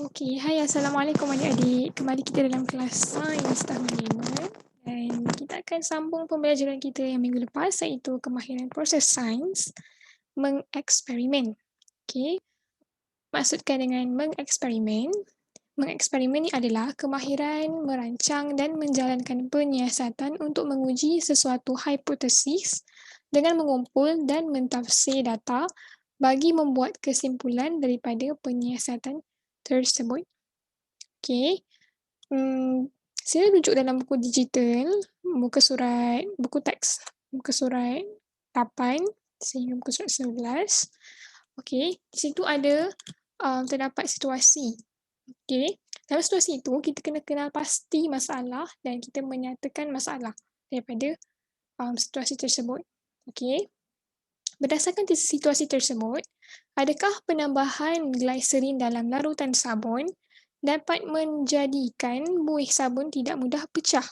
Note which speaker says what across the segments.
Speaker 1: Okey, hai Assalamualaikum adik-adik. Kembali kita dalam kelas Sains tahun 5 dan kita akan sambung pembelajaran kita yang minggu lepas iaitu kemahiran proses sains mengeksperimen. Okey, maksudkan dengan mengeksperimen, mengeksperimen ni adalah kemahiran merancang dan menjalankan penyiasatan untuk menguji sesuatu hipotesis dengan mengumpul dan mentafsir data bagi membuat kesimpulan daripada penyiasatan tersebut. Okey. Sila rujuk dalam buku digital, buku teks, muka surat 8 sehingga muka surat 11. Okey, di situ ada terdapat situasi. Okey, dalam situasi itu kita kena kenal pasti masalah dan kita menyatakan masalah daripada situasi tersebut. Okey, berdasarkan situasi tersebut, adakah penambahan gliserin dalam larutan sabun dapat menjadikan buih sabun tidak mudah pecah?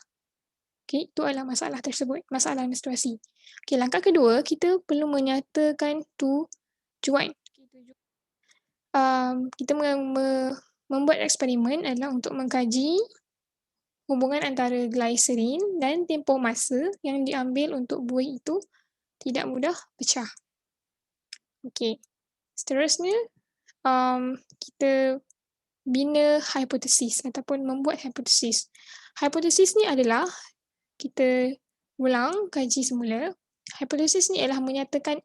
Speaker 1: Okey, itu adalah masalah tersebut, masalah dan situasi. Okey, langkah kedua, kita perlu menyatakan tujuan. Kita membuat eksperimen adalah untuk mengkaji hubungan antara gliserin dan tempoh masa yang diambil untuk buih itu tidak mudah pecah. Okey, seterusnya kita bina hipotesis ataupun membuat hipotesis. Hipotesis ni adalah kita ulang kaji semula. Hipotesis ni adalah menyatakan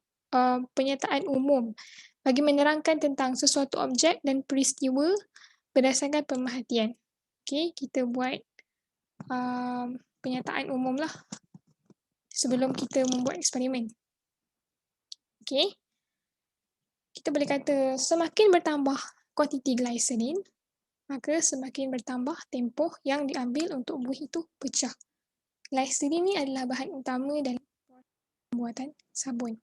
Speaker 1: penyataan umum bagi menerangkan tentang sesuatu objek dan peristiwa berdasarkan pemerhatian. Okey, kita buat penyataan umum lah sebelum kita membuat eksperimen. Okey, kita boleh kata semakin bertambah kuantiti gliserin, maka semakin bertambah tempoh yang diambil untuk buih itu pecah. Gliserin ni adalah bahan utama dalam pembuatan sabun.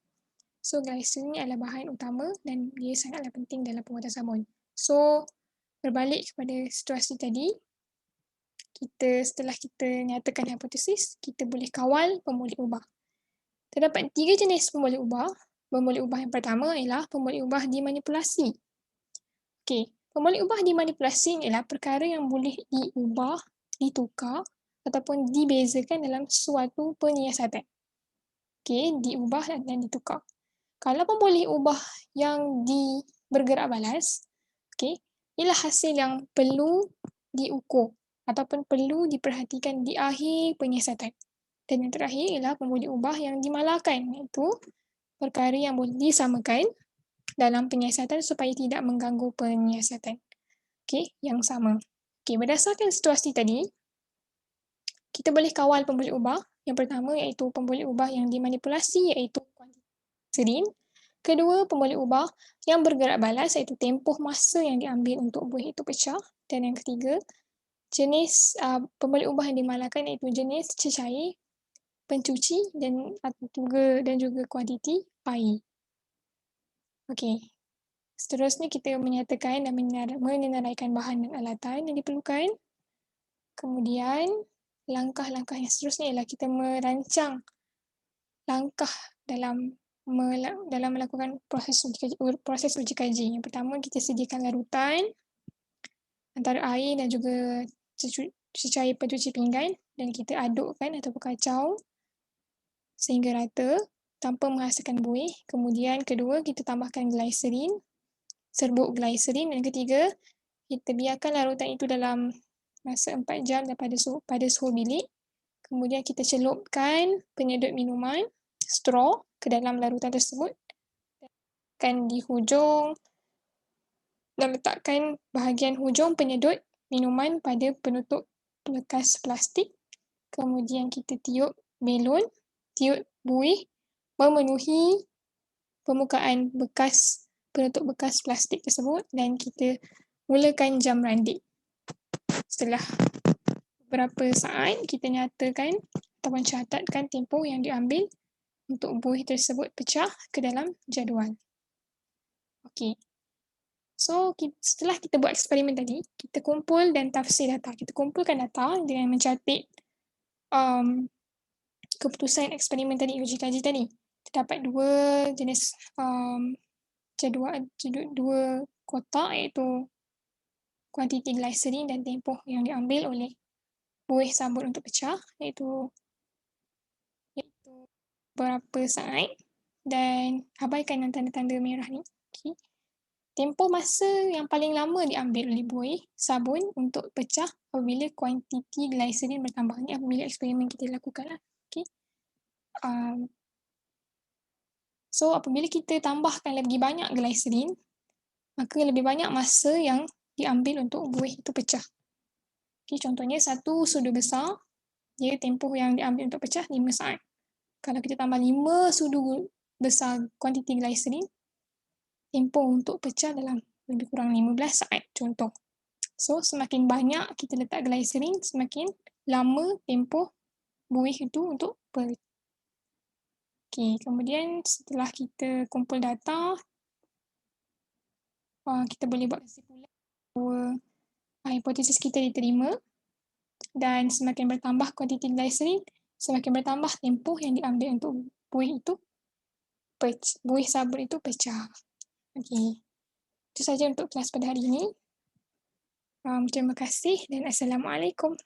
Speaker 1: So, gliserin ni adalah bahan utama dan dia sangatlah penting dalam pembuatan sabun. So, berbalik kepada situasi tadi, setelah kita nyatakan hipotesis, kita boleh kawal pemboleh ubah. Terdapat 3 jenis pemboleh ubah. Pemboleh ubah yang pertama ialah pemboleh ubah dimanipulasi. Okey, pemboleh ubah dimanipulasi ialah perkara yang boleh diubah, ditukar ataupun dibezakan dalam suatu penyiasatan. Okey, diubah dan ditukar. Kalau pemboleh ubah yang bergerak balas, okey, ialah hasil yang perlu diukur ataupun perlu diperhatikan di akhir penyiasatan. Dan yang terakhir ialah pemboleh ubah yang dimalarkan, iaitu perkara yang boleh disamakan dalam penyiasatan supaya tidak mengganggu penyiasatan. Okey, yang sama. Okey, berdasarkan situasi tadi, kita boleh kawal pemboleh ubah. Yang pertama iaitu pemboleh ubah yang dimanipulasi iaitu gliserin. Kedua, pemboleh ubah yang bergerak balas iaitu tempoh masa yang diambil untuk buih itu pecah. Dan yang ketiga, jenis pemboleh ubah yang dimalarkan iaitu jenis cecair, pencuci dan juga kuantiti air. Okey. Seterusnya kita menyatakan dan menenaraikan bahan dan alatan yang diperlukan. Kemudian langkah-langkah yang seterusnya ialah kita merancang langkah dalam melakukan proses uji kaji. Yang pertama, kita sediakan larutan antara air dan juga cecair pencuci pinggan dan kita adukkan ataupun kacau sehingga rata tanpa menghasilkan buih. Kemudian kedua, kita tambahkan gliserin, serbuk gliserin. Dan ketiga, kita biarkan larutan itu dalam masa 4 jam pada suhu bilik. Kemudian kita celupkan penyedut minuman, straw ke dalam larutan tersebut di hujung dan letakkan bahagian hujung penyedut minuman pada penutup bekas plastik. Kemudian kita tiup buih memenuhi permukaan penutup bekas plastik tersebut dan kita mulakan jam randik. Setelah beberapa saat, kita nyatakan ataupun catatkan tempoh yang diambil untuk buih tersebut pecah ke dalam jadual. Okey. So, setelah kita buat eksperimen tadi, kita kumpul dan tafsir data. Kita kumpulkan data dengan mencatat keputusan eksperimen tadi, uji kaji tadi. Terdapat 2 jenis jadual, 2 kotak iaitu kuantiti gliserin dan tempoh yang diambil oleh buih sabun untuk pecah, iaitu berapa saat, dan abaikan yang tanda-tanda merah ni. Okay. Tempoh masa yang paling lama diambil oleh buih sabun untuk pecah apabila kuantiti gliserin bertambah. Ini apabila eksperimen kita lakukan lah. Okay. So, apabila kita tambahkan lebih banyak gliserin, maka lebih banyak masa yang diambil untuk buih itu pecah. Okay, contohnya satu sudu besar, dia tempoh yang diambil untuk pecah 5 saat. Kalau kita tambah 5 sudu besar kuantiti gliserin, tempoh untuk pecah dalam lebih kurang 15 saat, contoh. So, semakin banyak kita letak gliserin, semakin lama tempoh buih itu untuk pecah. Okay, kemudian setelah kita kumpul data, kita boleh buat kesimpulan bahawa hipotesis kita diterima, dan semakin bertambah kuantiti gliserin, semakin bertambah tempoh yang diambil untuk buih itu, buih sabun itu pecah. Okay. Itu saja untuk kelas pada hari ini. Terima kasih dan Assalamualaikum.